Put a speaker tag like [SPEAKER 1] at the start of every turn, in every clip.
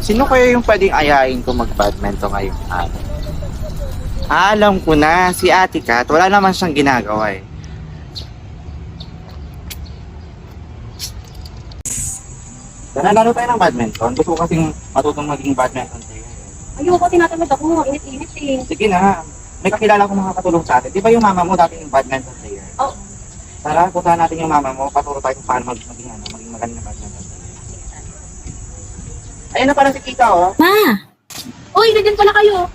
[SPEAKER 1] Sino kaya yung pwedeng ayain ko mag-badminton ngayong araw? Alam ko na, si Ate Kat. Wala naman siyang ginagawa eh. Tara, laro tayo ng badminton. Gusto ko kasing matutong maging badminton player.
[SPEAKER 2] Ayoko, tinatamad ako. Init-init eh.
[SPEAKER 1] Sige na, may kakilala kong makakatulong sa atin. Di ba yung mama mo dati yung badminton player?
[SPEAKER 2] Oh.
[SPEAKER 1] Tara, puntahan natin yung mama mo. Paturo tayo kung paano maging magaling na badminton player. Ayun na pala si Tita, oh.
[SPEAKER 2] Ma! Uy, ganyan pala kayo.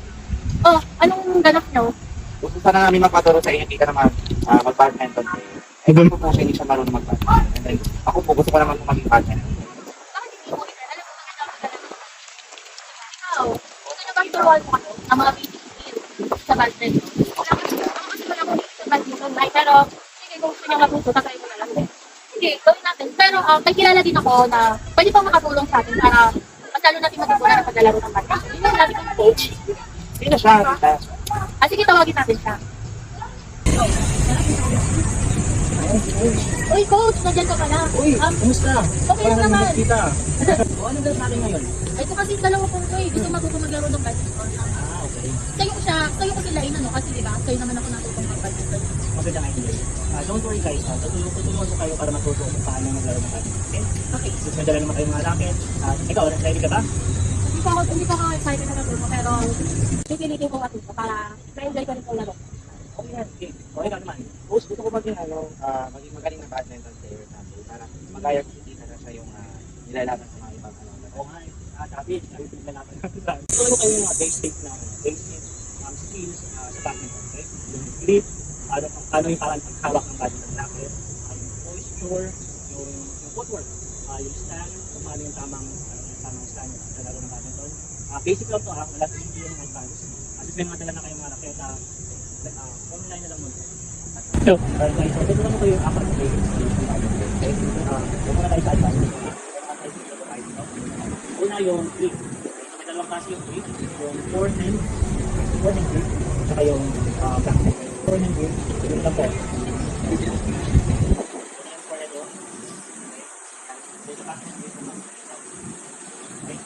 [SPEAKER 2] Oh, anong ganap nyo?
[SPEAKER 1] Gusto sana namin magpaturo sa inyo, Tita, na mag-badminton player. Eh, doon po po siya hindi siya marunong mag-badminton. And then, ako po, gusto ko naman po maging badminton player.
[SPEAKER 2] Bakit hindi mo kita? Alam mo maganda ang ganap. Ikaw, gusto nyo bang turuan mo ano? Ang mga basic skills sa badminton. Ako kasi wala akong sa badminton. Pero, sige, kung gusto nyo matuto, tatry mo na lang din. Sige, gawin natin. Pero, may kilala din ako na pwede pang makatulong sa atin para mas lalo natin matutunan na paglalaro ng badminton. Yun yung lagi kong coach.
[SPEAKER 1] Sino siya, Tita?
[SPEAKER 2] Sige, tawagin natin siya. Uy, coach, nandiyan ka pala.
[SPEAKER 3] Uy, kumusta?
[SPEAKER 2] Okay lang naman.
[SPEAKER 3] Kita. O, ano gawin natin ngayon?
[SPEAKER 2] Ay, ito kasi dalawa kong ko eh. Gusto matuto maglaro ng badminton.
[SPEAKER 3] Okay.
[SPEAKER 2] Sa'yo ko sila inano kasi diba, sa'yo naman ako natutong mag-badminton.
[SPEAKER 3] Maganda nga yun. Don't worry guys, tutulungan ko kayo para matuto kung paano maglaro ng badminton. Okay?
[SPEAKER 1] Okay.
[SPEAKER 3] Since may dala naman kayo mga racket. Ikaw, ready ka ba?
[SPEAKER 2] Hindi pa ako excited na matuto, pero pipilitin ko matuto para ma-enjoy ko rin yung laro.
[SPEAKER 1] Okay na, sige. Okay ka naman. Gusto ko maging, maging magaling na badminton player natin para magaya ko si Tita na siya yung nilalaban sa mga ibang
[SPEAKER 3] Oo nga, David, nabitignan natin. Tutulungan ko kayo yung mga basic skills sa badminton. Okay? Yung grip, ano yung parang paghawak ng badminton natin, yung posture, yung footwork, yung stand, kung paano yung tamang stand sa laro ng badminton. Basic lang to ha, wala sa hindi yung advance. At may mga dala na kayong mga raketa, online na lang muna. So, tutulungan ko yung apat na basic skills ng badminton. Okay? Kung muna tayo sa advance, una yung grip. May dalawang klase yung grip. Yung forehand grip, saka yung backhand. Forehand grip, yun lang po. Ito yung forehand o. Ito backhand grip naman. Okay.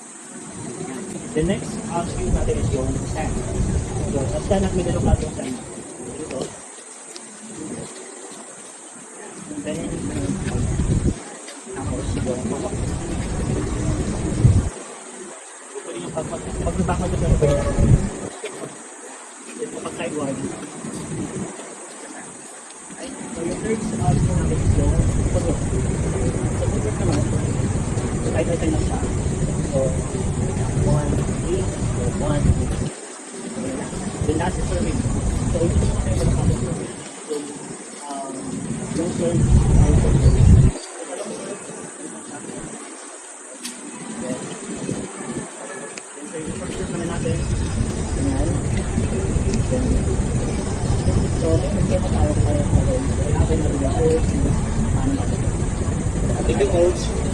[SPEAKER 3] The next skill natin is yung stand. So, sa stand natin may dalawang klase yung stand. Ito. And then, tapos yung bawak. Pag nabakal ka sa repair, then kapag sideward. So yung third skill natin is yung footwork. Sa footwork naman, side by side lang siya. So, 1, 3, 1, then last is serving. So ito naman kayo malakapit serving. Yung serve, yung serving. Thank you, coach.